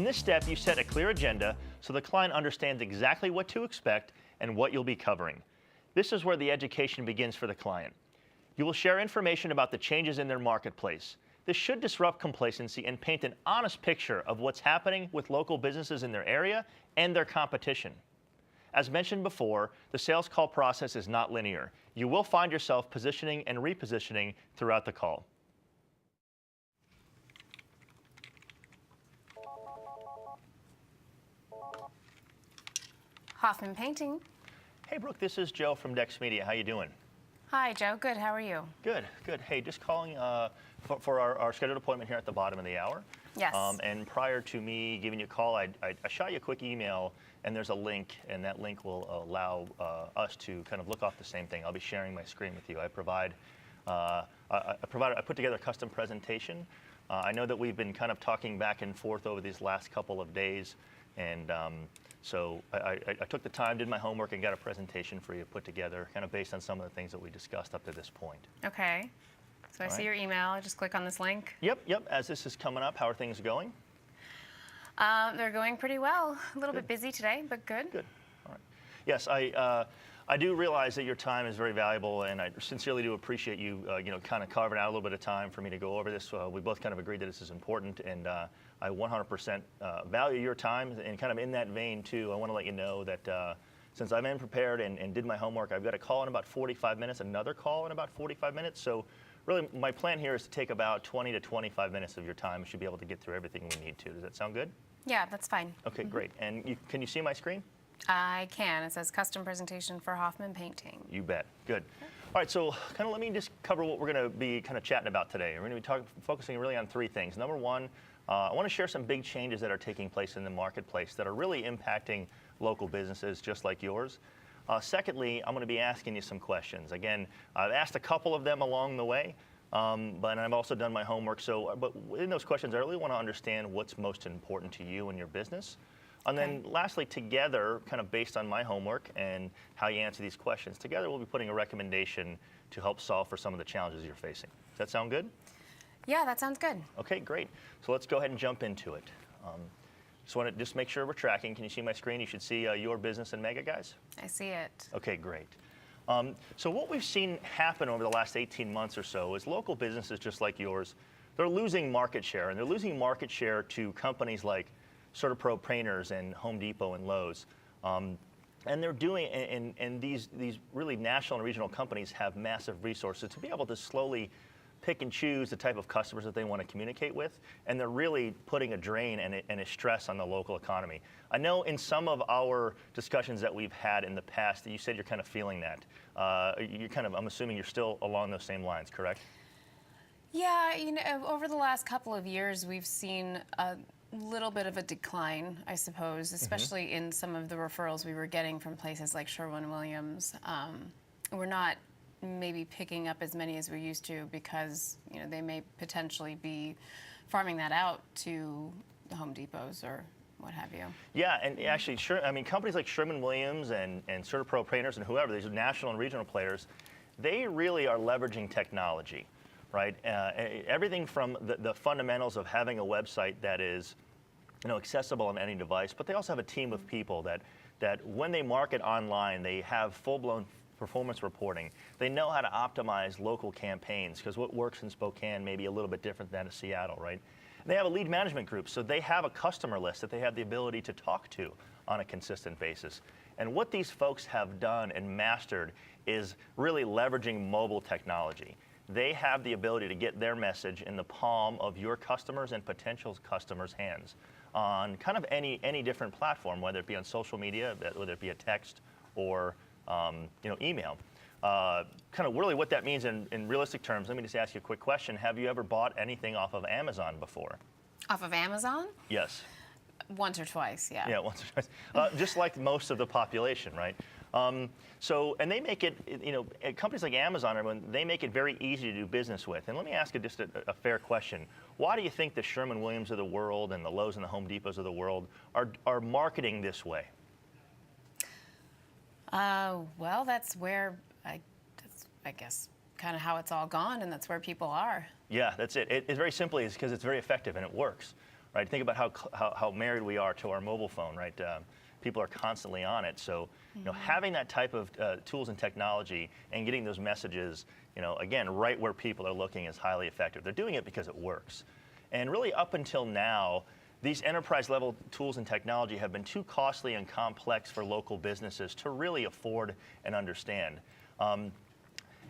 In this step, you set a clear agenda so the client understands exactly what to expect and what you'll be covering. This is where the education begins for the client. You will share information about the changes in their marketplace. This should disrupt complacency and paint an honest picture of what's happening with local businesses in their area and their competition. As mentioned before, the sales call process is not linear. You will find yourself positioning and repositioning throughout the call. Hoffman Painting. Hey, Brooke, this is Joe from Dex Media. How you doing? Hi, Joe. Good. How are you? Good, good. Hey, just calling for our scheduled appointment here at the bottom of the hour. Yes. And prior to me giving you a call, I shot you a quick email, and there's a link, and that link will allow us to kind of look off the same thing. I'll be sharing my screen with you. I put together a custom presentation. I know that we've been kind of talking back and forth over these last couple of days, and so I took the time, did my homework, and got a presentation for you put together, kind of based on some of the things that we discussed up to this point. Okay. So I see your email. I just click on this link. Yep. As this is coming up, how are things going? They're going pretty well. A little bit busy today, but good. Good. All right. Yes, I do realize that your time is very valuable, and I sincerely do appreciate you, kind of carving out a little bit of time for me to go over this. We both kind of agreed that this is important, and I 100% value your time. And kind of in that vein, too, I want to let you know that since I'm in prepared and did my homework, I've got a call in about 45 minutes, another call in about 45 minutes. So really, my plan here is to take about 20 to 25 minutes of your time. We should be able to get through everything we need to. Does that sound good? Yeah, that's fine. Okay, great. And can you see my screen? I can. It says custom presentation for Hoffman Painting. You bet. Good. All right, so kind of let me just cover what we're going to be kind of chatting about today. We're going to be focusing really on three things. Number one, I want to share some big changes that are taking place in the marketplace that are really impacting local businesses just like yours. Secondly, I'm going to be asking you some questions. Again, I've asked a couple of them along the way, but I've also done my homework. But in those questions, I really want to understand what's most important to you and your business. And then lastly, together, kind of based on my homework and how you answer these questions, together we'll be putting a recommendation to help solve for some of the challenges you're facing. Does that sound good? Yeah, that sounds good. Okay, great. So let's go ahead and jump into it. Just want to just make sure we're tracking. Can you see my screen? You should see your business and Mega, guys. I see it. Okay, great. So what we've seen happen over the last 18 months or so is local businesses just like yours, they're losing market share, and they're losing market share to companies like CertaPro Painters and Home Depot and Lowe's. And they're doing, and these really national and regional companies have massive resources to be able to slowly pick and choose the type of customers that they want to communicate with, and they're really putting a drain and a stress on the local economy. I know in some of our discussions that we've had in the past that you said you're kind of feeling that. I'm assuming you're still along those same lines, correct? Yeah, over the last couple of years, we've seen a little bit of a decline, I suppose, especially in some of the referrals we were getting from places like Sherwin-Williams. We're not maybe picking up as many as we used to because they may potentially be farming that out to Home Depots or what have you. Yeah, and actually, companies like Sherwin-Williams and CertaPro Painters and whoever, these are national and regional players, they really are leveraging technology, right? Everything from the fundamentals of having a website that is accessible on any device, but they also have a team of people that when they market online, they have full-blown performance reporting. They know how to optimize local campaigns because what works in Spokane may be a little bit different than in Seattle, right? They have a lead management group, so they have a customer list that they have the ability to talk to on a consistent basis. And what these folks have done and mastered is really leveraging mobile technology. They have the ability to get their message in the palm of your customers and potential customers' hands on kind of any different platform, whether it be on social media, whether it be a text or email. Kind of really what that means in realistic terms, let me just ask you a quick question. Have you ever bought anything off of Amazon before? Off of Amazon? Yes. Once or twice, yeah. Yeah, once or twice. Just like most of the population, right? And they make it, companies like Amazon, they make it very easy to do business with. And let me ask you just a fair question. Why do you think the Sherwin-Williams of the world and the Lowe's and the Home Depots of the world are marketing this way? Well, that's where, I guess, kind of how it's all gone, and that's where people are. Yeah, that's it. It's very simply, it's because it's very effective and it works. right? Think about how married we are to our mobile phone, right? People are constantly on it. So, you know, having that type of tools and technology and getting those messages, you know, again, right where people are looking is highly effective. They're doing it because it works. And really up until now, these enterprise level tools and technology have been too costly and complex for local businesses to really afford and understand.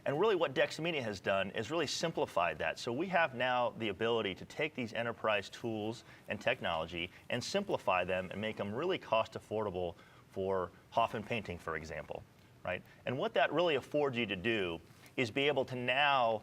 And really what Dex Media has done is really simplified that. So we have now the ability to take these enterprise tools and technology and simplify them and make them really cost affordable for Hoffman Painting, for example, right? And what that really affords you to do is be able to now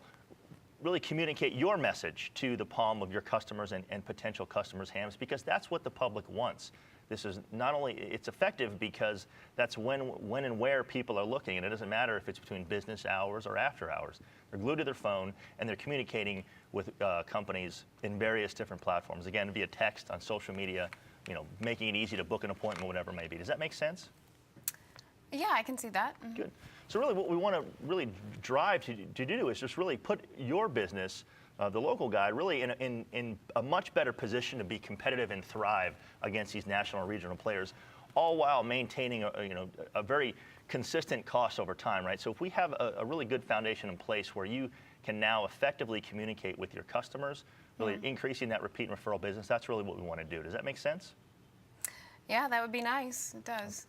really communicate your message to the palm of your customers and potential customers' hands, because that's what the public wants. This is not only, it's effective because that's when and where people are looking, and it doesn't matter if it's between business hours or after hours. They're glued to their phone and they're communicating with companies in various different platforms. Again, via text, on social media, you know, making it easy to book an appointment, whatever it may be. Does that make sense? Yeah, I can see that. Mm-hmm. Good. So really what we want to really drive to do is just really put your business, the local guy, really in a much better position to be competitive and thrive against these national and regional players, all while maintaining a very consistent cost over time, right? So if we have a really good foundation in place where you can now effectively communicate with your customers, really increasing that repeat and referral business, that's really what we want to do. Does that make sense? Yeah, that would be nice. It does.